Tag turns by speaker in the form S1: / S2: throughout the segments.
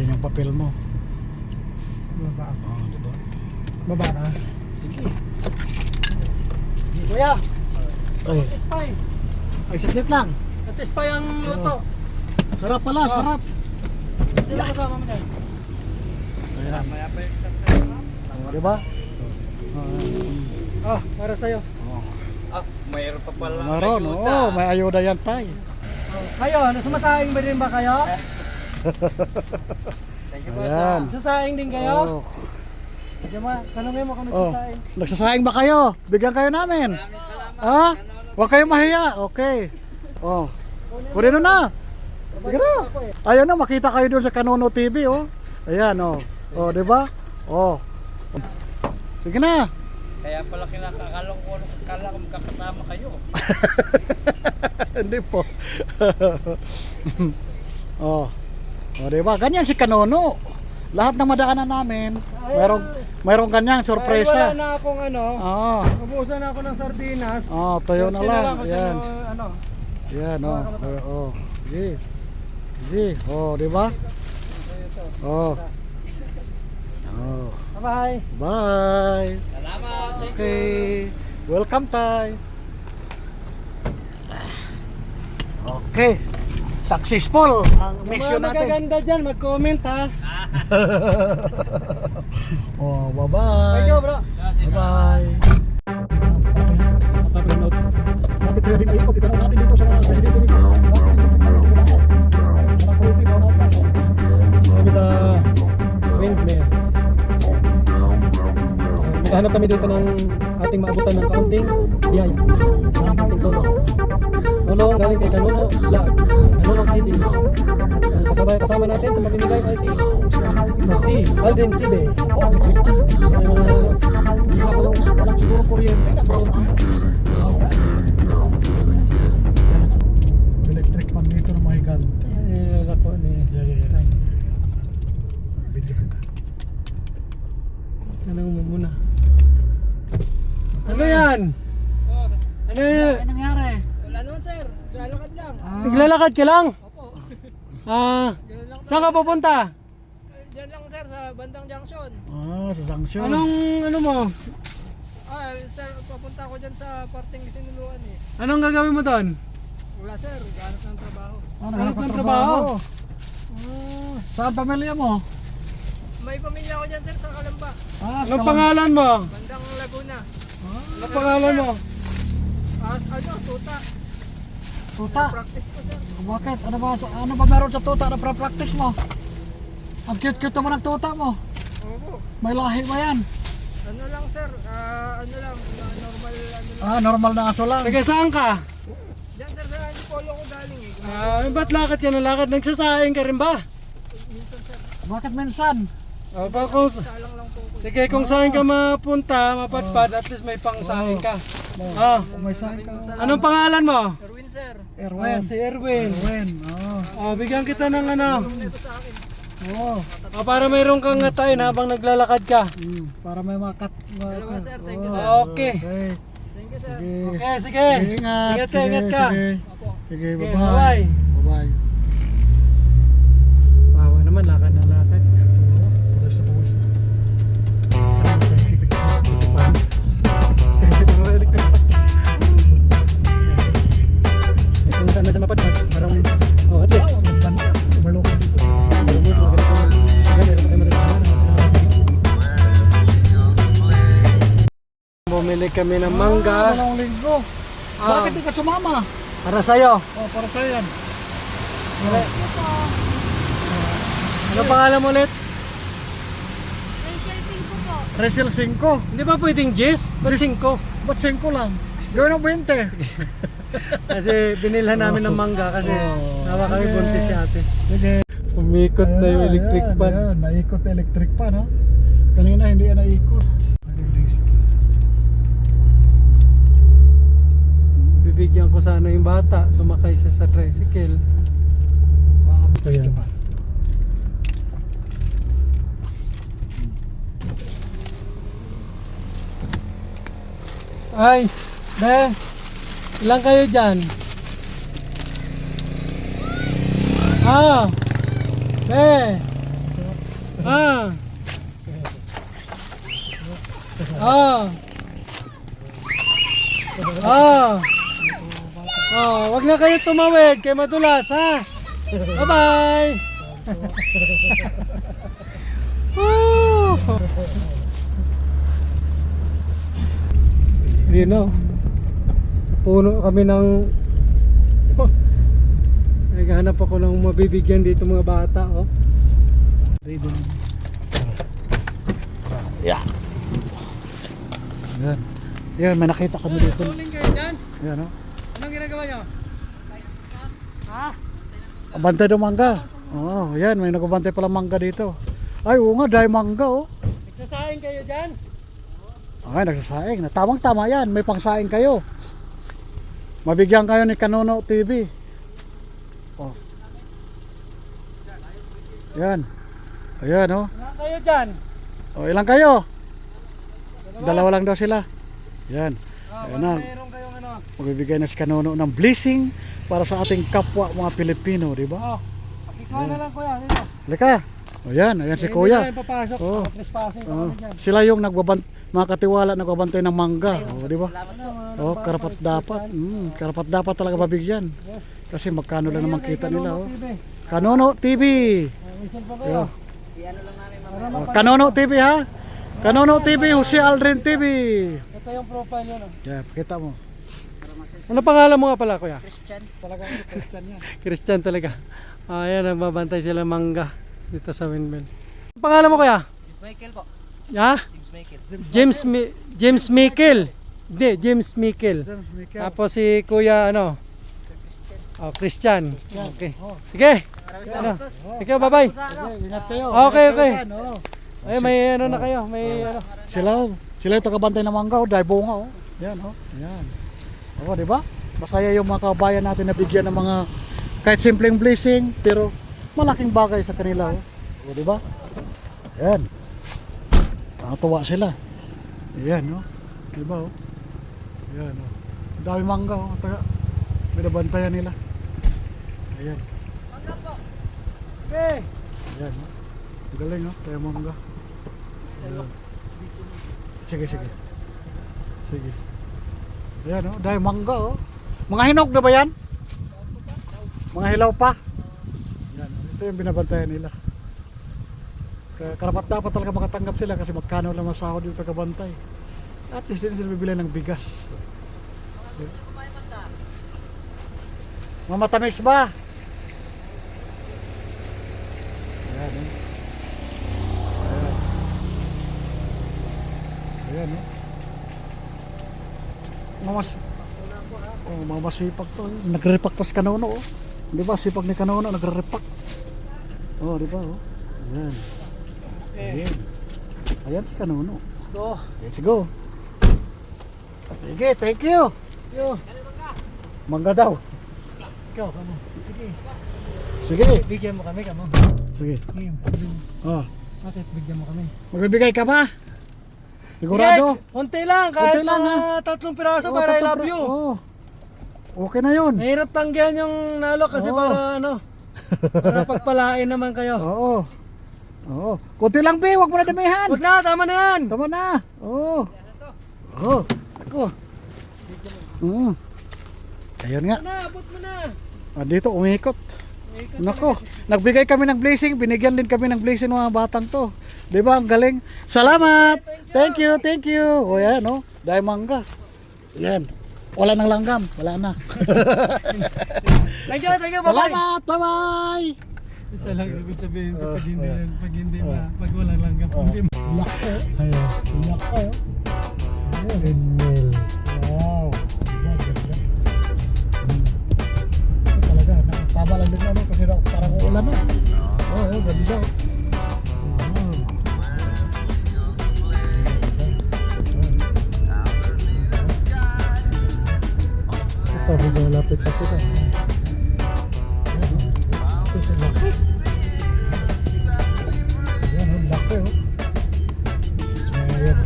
S1: yun yung papel mo.
S2: Baba ako.
S1: Oh, di ba?
S2: Baba ka.
S1: Sige.
S2: Kuya,
S1: Ay,
S2: satisfy.
S1: ay saglit lang.
S2: Satisfy ang luto.
S1: Sarap pala, sarap.
S2: Sino kasama mo dyan?
S1: Ayan. Oh, di ba?
S2: Para sa'yo.
S1: Oh.
S3: Mayroon pa pala.
S1: Meron, oo, may ayuda yan tay.
S2: Kayo, sumasahing ba din ba kayo?
S3: Thank you po.
S1: Ayan.
S2: Sasahing din kayo?
S1: Oh.
S2: Diyan ba, tanongin mo kung
S1: Oh.
S2: nagsasahing.
S1: Nagsasaing ba kayo? Bigyan kayo namin. Ha? Huwag kayong mahiya. Okay. Oh. Pwede na. Sige na. Ayun na, makita kayo doon sa Kanono TV, oh. Ayan, oh. Oh, di ba? Oh. Sige na.
S3: Kaya pala kinakakala ko magkakasama kayo.
S1: Hindi po. Oh. Oh, di ba? Ganyan si Kanono. Lahat ng madaanan namin, merong ganyang sorpresa.
S2: Wala na akong
S1: Oo.
S2: ubusan na ako ng sardinas.
S1: Oh, tayo na lang.
S2: Kasi
S1: Ayan.
S2: ano.
S1: Yan, oh. Oh. Sige. Sige. Oh, di ba? Oh. Oh.
S2: Bye-bye.
S1: Bye.
S3: Salamat.
S1: Okay. Welcome, Tay. Okay. Successful ang mission
S2: Mga
S1: natin.
S2: magaganda dyan, mag-comment ha.
S1: Oh, bye-bye.
S2: Thank you bro.
S1: Bye-bye. Bakit pwede na ikot? Itanong natin dito sa dito dito.
S2: Windmill. Maghanap kami dito ng ating maabutan ng kaunting biyaya. Ang ating tulong. Tulong galing kay Kanono Vlog. Kanono TV. Ang kasama natin sa pamimigay ay si Alden TV.
S1: Walang siguro kuryente. Electric pan dito na mahigante.
S2: Nilako ni
S1: Yeah. Video kita.
S2: Tanong mo muna. Ano yan? Ano yan?
S1: Ano nangyari?
S3: Wala naman sir. Lalakad lang.
S2: Naglalakad ka lang?
S3: Opo.
S2: Saan ka pupunta?
S3: Diyan lang sir sa bandang junction.
S1: Sa sanction.
S2: Ano mo?
S3: Sir, papunta ako dyan sa parting sinuluan eh.
S2: Anong gagawin mo doon?
S3: Wala sir, gahanap ng trabaho.
S1: Hanap
S2: ng trabaho?
S1: Saan pamilya mo?
S3: May pamilya ako dyan sir sa Kalamba.
S2: Anong pangalan mo?
S3: Bandang Laguna.
S2: Anong pangalan mo?
S3: Tuta.
S1: Tuta.
S3: Practice ko sir.
S1: Bakit? Ano ba meron sa tuta na pra-practice mo? Ang cute-cute naman ng tuta mo.
S3: Opo.
S1: May lahi ba yan?
S3: Ano lang sir, normal
S1: Normal na aso lang.
S2: Taga saan ka?
S3: Diyan sir, sa Antipolo ko galing eh.
S2: Ba't lakad ka na lakad? Nagsasaing ka rin ba?
S3: Minsan sir,
S1: Bakit minsan?
S3: salang lang po ako.
S2: Sige, kung saan ka mapunta, mapadpad, at least may pangsaing ka.
S1: Kung may sahin ka.
S2: Anong pangalan mo?
S3: Erwin sir,
S1: Erwin.
S2: Si Erwin.
S1: Erwin.
S2: Bigyan kita ng ano.
S3: ito sa akin.
S2: Para mayroon kang ngatain habang naglalakad ka.
S1: Para may makat.
S3: Dalawa, sir. Thank you, sir.
S2: Okay.
S3: Thank you sir.
S2: Okay, sige.
S1: Ingat.
S2: Ingat ka, ingat ka.
S3: Opo.
S1: Sige,
S2: Okay,
S1: bye-bye.
S2: bye-bye.
S1: Bye-bye.
S2: Bawa naman, lakad na lakad.
S1: Pawis na pawis.
S2: Kung saan na sa mapadpad, parang, at least.
S1: Overlook.
S2: Bumili kami ng mangga.
S1: Dalawang linggo. Bakit di ka sumama?
S2: Para sa'yo.
S1: Para sa'yo yan.
S2: Ano pangalan mo ulit?
S4: Rachel 5 po.
S1: Resel 5.
S2: Hindi ba pwedeng Jess? Ba't 5?
S1: Ba't 5 lang? Gawin ng 20.
S2: Kasi binilhan namin ng mangga kasi nawa kami buntis si ate.
S1: Sige.
S2: Umikot na yung electric pan.
S1: Ayan, naikot na electric pan, no? Kanina hindi yan naikot.
S2: Bibigyan ko sana yung bata sumakay siya sa tricycle. Ito yan. Ay, be, ilang kayo dyan? Be,
S3: Ah. Ah. Wag na kayo tumawid kay madulas, ha? Bye-bye. Woo! Yun na. Puno kami ng naghahanap ako ng mabibigyan dito mga bata, oh.
S1: Yeah. Yan. Yan, may nakita kami dito.
S3: Tuling kayo dyan?
S1: Yan, oh.
S3: Anong ginagawa nyo? Ha?
S1: Bantay ng mangga. Oh, yan, may nagbabantay pala mangga dito. Ay, oo nga, dahil mangga, oh.
S3: Nagsasaing kayo dyan?
S1: Ay, nagsasaing. Tamang-tama yan, may pangsaing kayo. Mabigyan kayo ni Kanono TV. Oh. Yan. Ayan, oh.
S3: Ilan kayo dyan?
S1: Oh, ilang kayo? Dalawa lang daw sila. Yan. Ayan na.
S3: Mayroon kayong ano?
S1: Magbibigay na si Kanono ng blessing para sa ating kapwa mga Pilipino, di ba?
S3: Oh, pakikuha na lang kuya, dito.
S1: Halika. O yan, ayan si
S3: Hindi
S1: Kuya.
S3: na kayo papasok,
S1: Oh.
S3: trespassing pa
S1: Oh,
S3: kami dyan.
S1: sila yung mga katiwala nagbabantay ng mangga, oh, di ba? Oh, karapat dapat. Karapat dapat talaga mabigyan. Kasi magkano lang naman kita nila, oh. Kanono TV.
S3: Minsan pa kayo.
S1: Oh, Kanono TV ha. Kanono TV, Jose Aldrin TV.
S3: Ito yung profile yun. Oh.
S1: Yan, pakita mo.
S3: Ano pangalan mo nga pala kuya?
S1: Talaga Christian yan.
S3: Christian talaga. Ayan, nagbabantay sila mangga dito sa windmill. Ano pangalan mo kuya?
S4: Michael po.
S3: Ha? James Michael. Hindi, James Michael.
S1: James Michael.
S3: Tapos si kuya ano? Oh, Christian. Okay. Sige. Ano? Ikaw, bye-bye.
S1: Okay, ingat kayo.
S3: Okay,
S1: Ingat kayo
S3: okay.
S1: dyan, oh.
S3: Ay, may ano na kayo, may ano.
S1: Sila yung tagabantay ng mangga, oh, dahil bunga, oh. Yan, oh. Yan. Oh, di ba? Masaya yung mga kabayan natin na bigyan ng mga kahit simpleng blessing, pero malaking bagay sa kanila, oh. Oh, di ba? Yan. Nakatuwa sila. Yan, oh. Di ba, oh? Yan, oh. Ang dami mangga, oh. Binabantayan nila. Ayan.
S3: Okay.
S1: Ayan, oh. Galing, oh. Kaya mangga. Ayan. Sige, sige. Sige. Ayan, oh. Dahil mangga, oh. Mga hinog na ba yan? Mga hilaw pa? Ayan, oh. Ito yung binabantayan nila. Kaya karapat dapat talaga makatanggap sila kasi magkano lang masahod yung tagabantay. At least din sila bibili ng bigas. Mamatamis ba? Ayan, oh. Ayan, oh. Mamasipag to. Nagre-repack to si Kanono, oh. Di ba? Sipag ni Kanono, nagre-repack. Oh, di ba, oh. Ayan. Ayan. Ayan si Kanono.
S3: Let's go.
S1: Let's go. Sige, thank you.
S3: Yo.
S1: Mangga daw.
S3: Ikaw, kamo. Sige.
S1: Sige.
S3: Bigyan mo kami, kamo.
S1: Sige.
S3: Game.
S1: Oh.
S3: Bakit bigyan mo kami?
S1: Magbibigay ka ba? Sigurado?
S3: Sige, konti lang, kahit
S1: Konti lang,
S3: mga 3 piraso
S1: Oh,
S3: para I
S1: tatlo
S3: love
S1: pra-
S3: you.
S1: Oh. Okay na yun.
S3: Mahirap tanggihan yung nalo kasi
S1: Oo.
S3: para ano, para pagpalain naman kayo.
S1: Oo. Oo. Kunti lang, be. Huwag mo na damihan.
S3: Huwag na, tama na yan.
S1: Tama na. Oo. Oo. Ako. Ayun nga.
S3: Na, abot mo na.
S1: Dito umikot. Nako, nagbigay kami ng blessing, binigyan din kami ng blessing ng mga batang to. 'Di ba? Ang galing. Salamat. Thank you, thank you. O yan, no. Dahil mangga. Yan. Wala nang langgam, wala na.
S3: Thank you, bye-bye.
S1: Salamat. Bye-bye.
S3: Isa lang ibig sabihin ko pag hindi pag walang langgam, hindi mo.
S1: Lako.
S3: Ayo.
S1: Lako.
S3: Windmill.
S1: Wow. Diba, ganda. Talaga, tama lang din ano kasi parang uulan na. Oo, ganda.
S3: Ito, medyo lapit na ito. Ito, lapit.
S1: Ayan, oh, laki, oh.
S3: Ayan.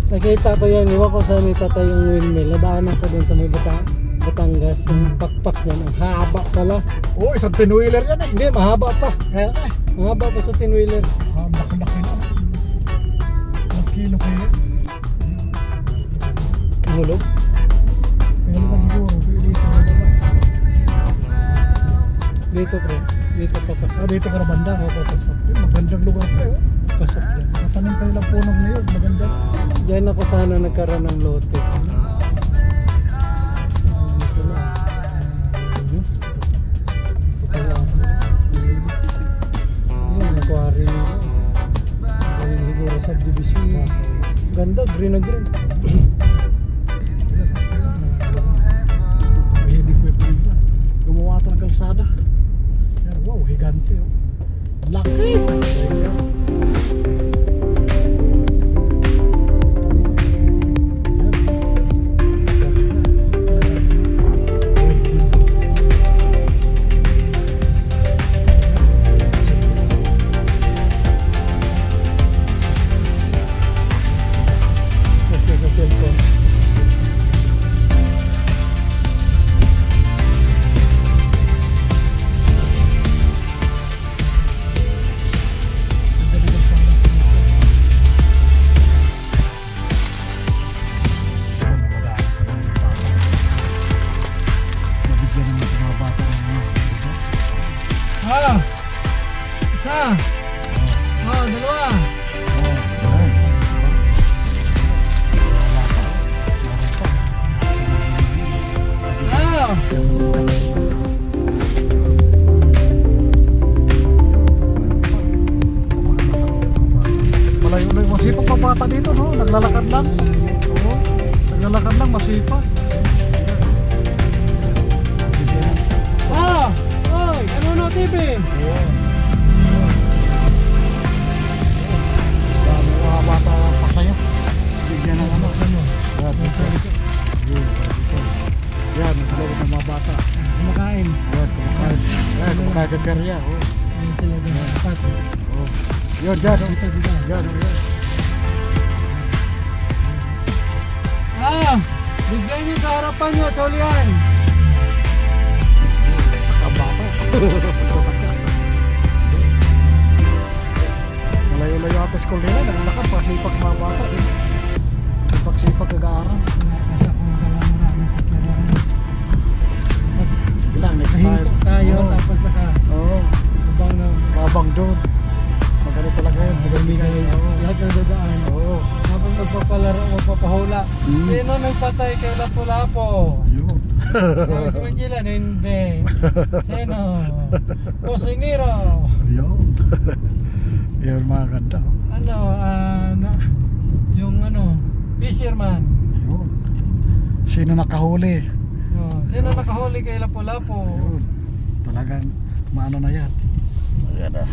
S3: Nakita ko yan, iwan ko saan itatay yung windmill. Nadaanan ko dun sa may Batangas. Yung pakpak yan, ang haba pala.
S1: Oh, isang tin-wheeler yan eh.
S3: Hindi, mahaba pa.
S1: Kaya nga eh.
S3: Mahaba pa sa tin-wheeler.
S1: Laki-laki na.
S2: Tumulog?
S1: Kaya naman siguro, ilisip na naman.
S2: Dito pre. Dito papasok.
S1: Dito ka na banda.
S2: Oo, papasok.
S1: Magandang lugar pre, oh.
S2: Pasok dyan.
S1: Natanim kayo lang punong niyog, maganda.
S2: Diyan ako sana nagkaroon ng lote. Dito na. Yes. Yan, aquarium nila. Ayun, siguro subdivision na. Ganda, green na green.
S1: May heavy equipment pa. Gumawa ito ng kalsada. Pero wow, higante oh. Laki!
S2: Kasi sa cellphone.
S1: Nabigyan naman sa mga bata ng mga
S2: Ah! Isa! Oh, dalawa! Ah!
S1: Malayo-layo, masipag pa bata dito, no? Naglalakad lang. Oo, naglalakad lang, masipag.
S2: Ah! Oy! Kanono TV!
S1: Dami mga bata pasaya. Bigyan ng ano. Yan, ito. Yan, sa loob ng mga bata.
S2: Kumakain.
S1: Yan, kumakain. Yan, kumakain sa cherya. Oh.
S2: Ayun sila doon. Apat.
S1: Oh. Yan, dyan. Oh.
S2: Dito, dito.
S1: Yan, oh, yan.
S2: Ah! Bigyan niyo sa harapan niyo sa ulihan.
S1: Ang bata. Malayo-layo ata school nila. Naglakad, pasipag mga bata. Eh. Sipag-sipag kag-aaral.
S2: Kasi kung dala marami sa tirahan.
S1: Sige lang, next time.
S2: Nahinto tayo
S1: Oo.
S2: tapos
S1: Oo.
S2: nakabang na
S1: Kabang doon. Maganda talaga yun.
S2: magbigay
S1: Oo.
S2: lahat ng dadaan.
S1: Oo.
S2: Tapos magpapalaro, magpapahula.
S1: Hmm.
S2: Sino nagpatay kay Lapu-Lapu?
S1: Ayun.
S2: Sabi si Manjilan, hindi. Sino? Cosinero.
S1: Ayun. Yun mga ganda. Oh.
S2: Ano, yung ano, fisherman.
S1: Ayun. Sino nakahuli?
S2: Oh, sino nakahuli kay Lapu-Lapu?
S1: Ayun. Talagang maano na yan. Ayan ah.